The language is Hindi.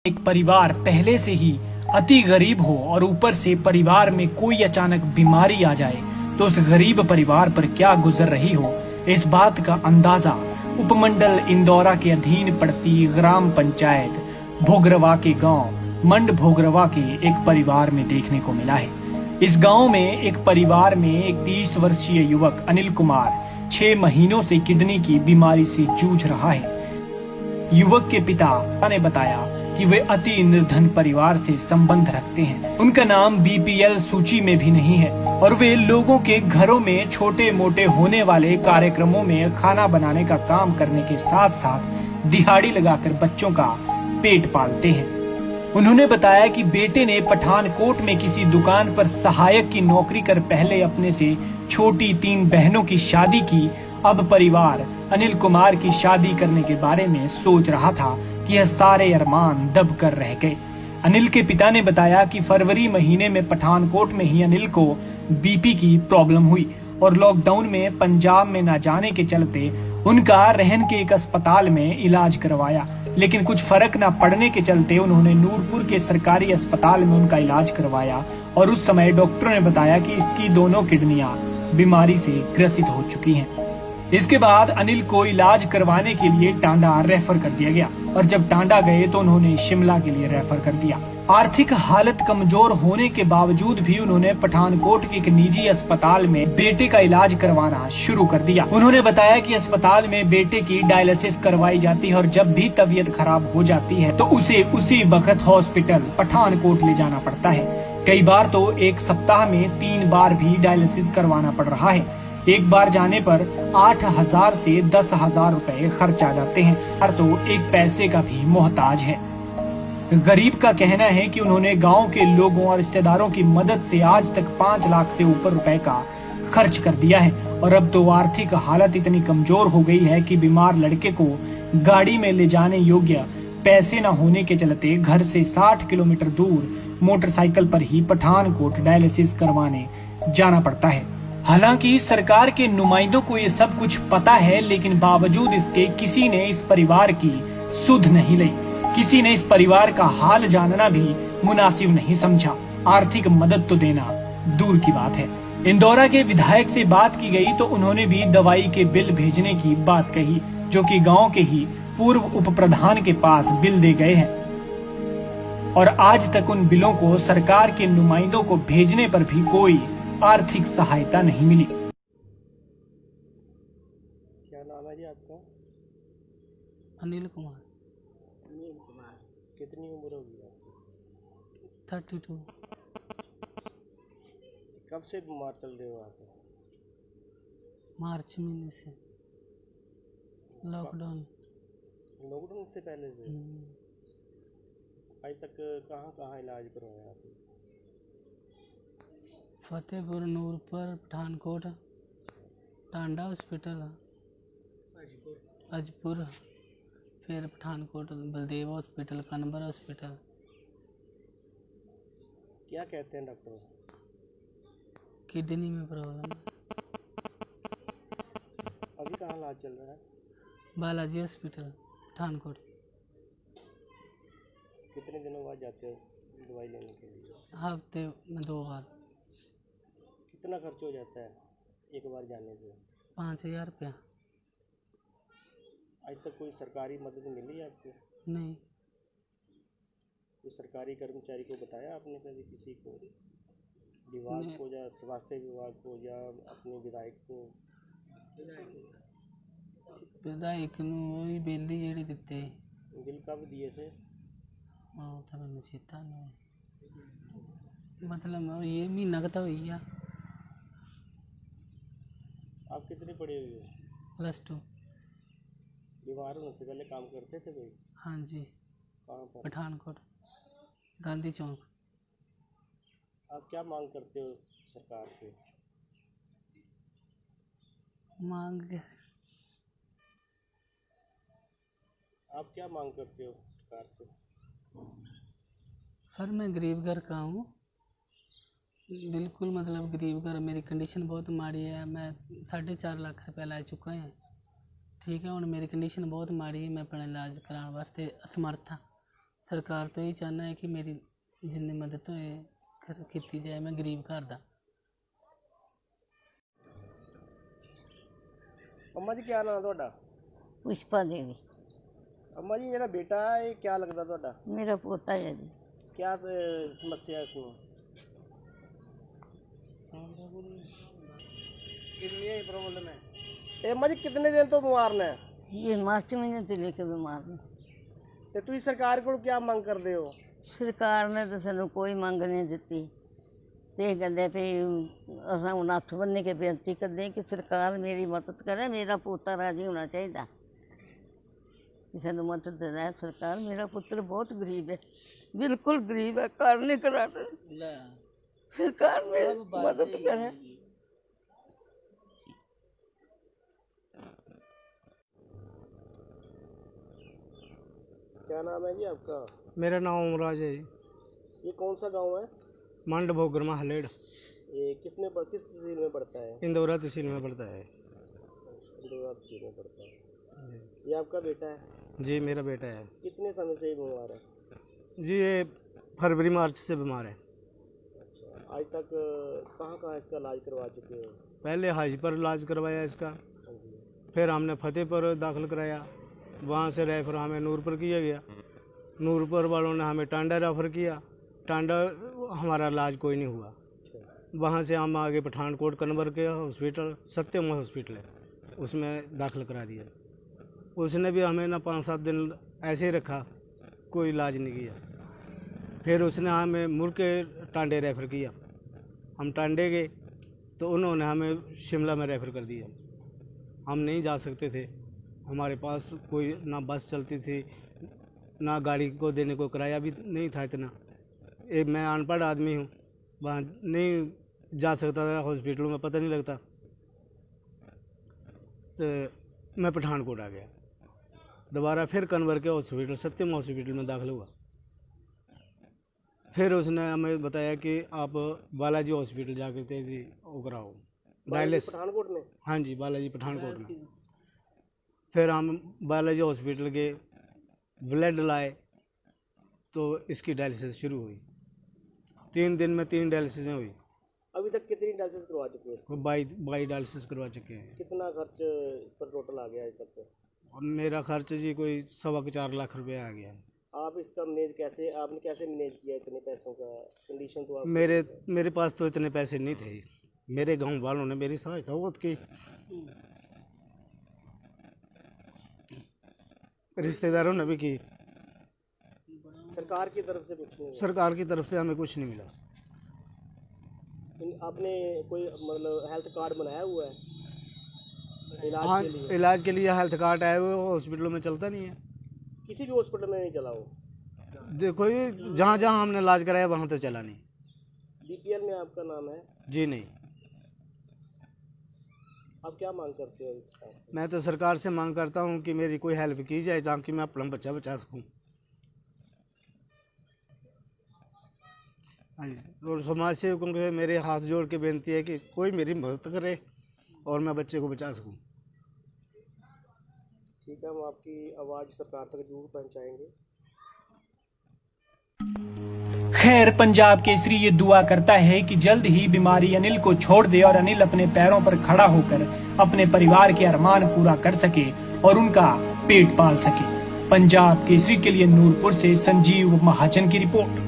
एक परिवार पहले से ही अति गरीब हो और ऊपर से परिवार में कोई अचानक बीमारी आ जाए तो उस गरीब परिवार पर क्या गुजर रही हो, इस बात का अंदाजा उपमंडल इंदौरा के अधीन पड़ती ग्राम पंचायत भोगरवा के गांव मंड भोगरवा के एक परिवार में देखने को मिला है। इस गांव में एक परिवार में एक 30 वर्षीय युवक अनिल कुमार 6 महीनों से किडनी की बीमारी से जूझ रहा है। युवक के पिता ने बताया कि वे अति निर्धन परिवार से संबंध रखते हैं। उनका नाम बीपीएल सूची में भी नहीं है और वे लोगों के घरों में छोटे मोटे होने वाले कार्यक्रमों में खाना बनाने का काम करने के साथ साथ दिहाड़ी लगाकर बच्चों का पेट पालते हैं। उन्होंने बताया कि बेटे ने पठानकोट में किसी दुकान पर सहायक की नौकरी कर पहले अपने से छोटी 3 बहनों की शादी की। अब परिवार अनिल कुमार की शादी करने के बारे में सोच रहा था कि यह सारे अरमान दब कर रह गए। अनिल के पिता ने बताया कि फरवरी महीने में पठानकोट में ही अनिल को बीपी की प्रॉब्लम हुई और लॉकडाउन में पंजाब में न जाने के चलते उनका रहन के एक अस्पताल में इलाज करवाया, लेकिन कुछ फर्क न पड़ने के चलते उन्होंने नूरपुर के सरकारी अस्पताल में उनका इलाज करवाया और उस समय डॉक्टरों ने बताया कि इसकी दोनों किडनियां बीमारी से ग्रसित हो चुकी हैं। इसके बाद अनिल को इलाज करवाने के लिए टांडा रेफर कर दिया गया और जब टांडा गए तो उन्होंने शिमला के लिए रेफर कर दिया। आर्थिक हालत कमजोर होने के बावजूद भी उन्होंने पठानकोट के एक निजी अस्पताल में बेटे का इलाज करवाना शुरू कर दिया। उन्होंने बताया कि अस्पताल में बेटे की डायलिसिस करवाई जाती है और जब भी तबीयत खराब हो जाती है तो उसे उसी वक्त हॉस्पिटल पठानकोट ले जाना पड़ता है। कई बार तो एक सप्ताह में 3 बार भी डायलिसिस करवाना पड़ रहा है। एक बार जाने पर 8,000 से 10,000 रुपए खर्च आ जाते हैं और तो एक पैसे का भी मोहताज है। गरीब का कहना है कि उन्होंने गांव के लोगों और रिश्तेदारों की मदद से आज तक 5 लाख से ऊपर रुपए का खर्च कर दिया है और अब तो आर्थिक हालत इतनी कमजोर हो गई है कि बीमार लड़के को गाड़ी में ले जाने योग्य पैसे न होने के चलते घर से 60 किलोमीटर दूर मोटरसाइकिल पर ही पठानकोट डायलिसिस करवाने जाना पड़ता है। हालांकि सरकार के नुमाइंदों को ये सब कुछ पता है, लेकिन बावजूद इसके किसी ने इस परिवार की सुध नहीं ली। किसी ने इस परिवार का हाल जानना भी मुनासिब नहीं समझा। आर्थिक मदद तो देना दूर की बात है। इंदौरा के विधायक से बात की गई तो उन्होंने भी दवाई के बिल भेजने की बात कही, जो कि गांव के ही पूर्व उप प्रधान के पास बिल दे गए हैं और आज तक उन बिलों को सरकार के नुमाइंदों को भेजने पर भी कोई आर्थिक सहायता नहीं मिली। क्या नाम है जी आपका? अनिल कुमार। कितनी उम्र होगी आपकी? 32। कब से बीमार चल रहे हो आप? मार्च महीने से लॉकडाउन से पहले से आज तक कहाँ कहाँ इलाज करवाया आपने? फतेहपुर, नूरपुर, पठानकोट, टांडा हॉस्पिटल, अजपुर, फिर पठानकोट बलदेव हॉस्पिटल, कनबर हॉस्पिटल। क्या कहते हैं डॉक्टर? किडनी में प्रॉब्लम है। अभी कहाँ इलाज चल रहा है? बालाजी हॉस्पिटल पठानकोट। कितने दिनों बाद जाते हो दवाई लेने के लिए? हफ्ते में 2 बार। कितना खर्च हो जाता है एक बार जाने से? 5,000 रुपया। आज तक कोई सरकारी मदद मिली आपको? नहीं। कोई सरकारी कर्मचारी को बताया आपने कभी, किसी को, विभाग को या स्वास्थ्य विभाग को या अपने विधायक को? विधायक ਨੂੰ ਬਿੱਲ ਹੀ ਜਿਹੜੇ ਦਿੱਤੇ। बिल कब दिए थे? ਉਹ ਤਾਂ ਮੈਨੂੰ ਚੇਤਾ ਨਹੀਂ। मतलब ये महीना का तो हुई है। आप कितने पढ़े हुए हो? +2। बीमार होने से पहले काम करते थे कोई? हाँ जी। कहाँ पर? पठानकोट गांधी चौक। आप क्या मांग करते हो सरकार से? मांग आप क्या मांग करते हो सरकार से? सर मैं गरीब घर का हूँ, बिल्कुल मतलब गरीब घर। मेरी कंडीशन बहुत माड़ी है। मैं 4.5 लाख रुपये ला चुका है। ठीक है, हुण मेरी कंडीशन बहुत माड़ी है। मैं अपना इलाज कराने वास्ते असमर्थ हाँ। सरकार तो यही चाहना है कि मेरी जिन्नी मदद होए की जाए। मैं गरीब घर दा। अम्मा जी क्या नाम ਤੁਹਾਡਾ? पुष्पा देवी अम्मा जी ਜਿਹੜਾ ਬੇਟਾ ਹੈ ਇਹ क्या लगता ਤੁਹਾਡਾ? मेरा पोता है जी। क्या समस्या है इसमें? कितनी प्रॉब्लम है? अम्मा जी कितने दिन तो बीमार ने? ये मार्च महीने से लेके बीमार ने। ਤੇ ਤੁਸੀਂ ਸਰਕਾਰ ਕੋਲ ਕੀ ਮੰਗ ਕਰਦੇ ਹੋ? सरकार ने तो सानू कोई मंग नहीं दी। ते कहते भी असां हुण हत्थ बन्नी के बेनती करते कि सरकार मेरी मदद करे, मेरा पोता राजी होना चाहिए कि सानू मदद दे दे सरकार। मेरा पुत्र बहुत गरीब है, बिल्कुल गरीब है, घर नहीं करा सरकार मेरी मदद करे। क्या नाम है जी आपका? मेरा नाम ओमराज है जी। ये कौन सा गांव है? मंड भोगरमा हलेड़ ये किस तहसील में पड़ता है? इंदौरा तहसील में पड़ता है। इंदौरा तहसील में पड़ता है। ये आपका बेटा है? जी मेरा बेटा है कितने समय से ये बीमार है? जी। ये फरवरी मार्च से बीमार है। अच्छा, आज तक कहाँ कहाँ इसका इलाज करवा चुके हो? पहले हाजी पर इलाज करवाया इसका, हाँ जी। फिर हमने फतेह पर दाखिल कराया, वहाँ से रेफर हमें नूरपुर किया गया। नूरपुर वालों ने हमें टांडा रेफर किया, टांडा हमारा इलाज कोई नहीं हुआ। वहाँ से हम आगे पठानकोट कन्वर के हॉस्पिटल सत्यम हॉस्पिटल है, उसमें दाखिल करा दिया। उसने भी हमें ना 5-7 दिन ऐसे ही रखा, कोई इलाज नहीं किया। फिर उसने हमें मुड़ के टांडे रेफ़र किया। हम टांडे गए तो उन्होंने हमें शिमला में रेफ़र कर दिया। हम नहीं जा सकते थे, हमारे पास कोई ना बस चलती थी, ना गाड़ी को देने को किराया भी नहीं था इतना। एक मैं अनपढ़ आदमी हूँ, वहाँ नहीं जा सकता था, हॉस्पिटलों में पता नहीं लगता। तो मैं पठानकोट आ गया, दोबारा फिर कन्वर के हॉस्पिटल सत्यम हॉस्पिटल में दाखिल हुआ। फिर उसने हमें बताया कि आप बालाजी हॉस्पिटल जाकर वो कराओ डायलिसिस। पठानकोट में? हाँ जी, बालाजी पठानकोट में। फिर हम बालाजी हॉस्पिटल के ब्लड लाए तो इसकी डायलिसिस शुरू हुई। 3 दिन में 3 डायलिसिस हुई। अभी तक कितनी डायलिसिस करवा चुके हैं इसको? 22 डायलिसिस करवा चुके हैं। कितना खर्च इस पर टोटल आ गया अभी तक? और मेरा खर्च जी कोई 4.25 लाख रुपया आ गया। आप इसका आपने कैसे मैनेज किया इतने पैसों का? कंडीशन तो आप मेरे पास तो इतने पैसे नहीं थे। मेरे गांव वालों ने मेरी सहायता बहुत की, रिश्तेदारों ने भी की। सरकार की तरफ से कुछ नहीं हुआ? सरकार की तरफ से हमें कुछ नहीं मिला। आपने कोई मतलब हेल्थ कार्ड बनाया हुआ है इलाज हाँ, के लिए? इलाज के लिए हेल्थ कार्ड आए हुए, हॉस्पिटलों में चलता नहीं है। किसी भी हॉस्पिटल में नहीं चला हो? देखो ये जहाँ जहाँ हमने इलाज कराया वहाँ तो चला नहीं। बीपीएल में आपका नाम है? जी नहीं। आप क्या मांग करते हो इसका? मैं तो सरकार से मांग करता हूँ कि मेरी कोई हेल्प की जाए ताकि मैं अपना बच्चा बचा सकूँ। हाँ जी, और समाज सेवकों के मेरे हाथ जोड़ के बेनती है कि कोई मेरी मदद करे और मैं बच्चे को बचा सकूँ। ठीक है, हम आपकी आवाज़ सरकार तक जरूर पहुँचाएंगे। खैर, पंजाब केसरी ये दुआ करता है कि जल्द ही बीमारी अनिल को छोड़ दे और अनिल अपने पैरों पर खड़ा होकर अपने परिवार के अरमान पूरा कर सके और उनका पेट पाल सके। पंजाब केसरी के लिए नूरपुर से संजीव महाजन की रिपोर्ट।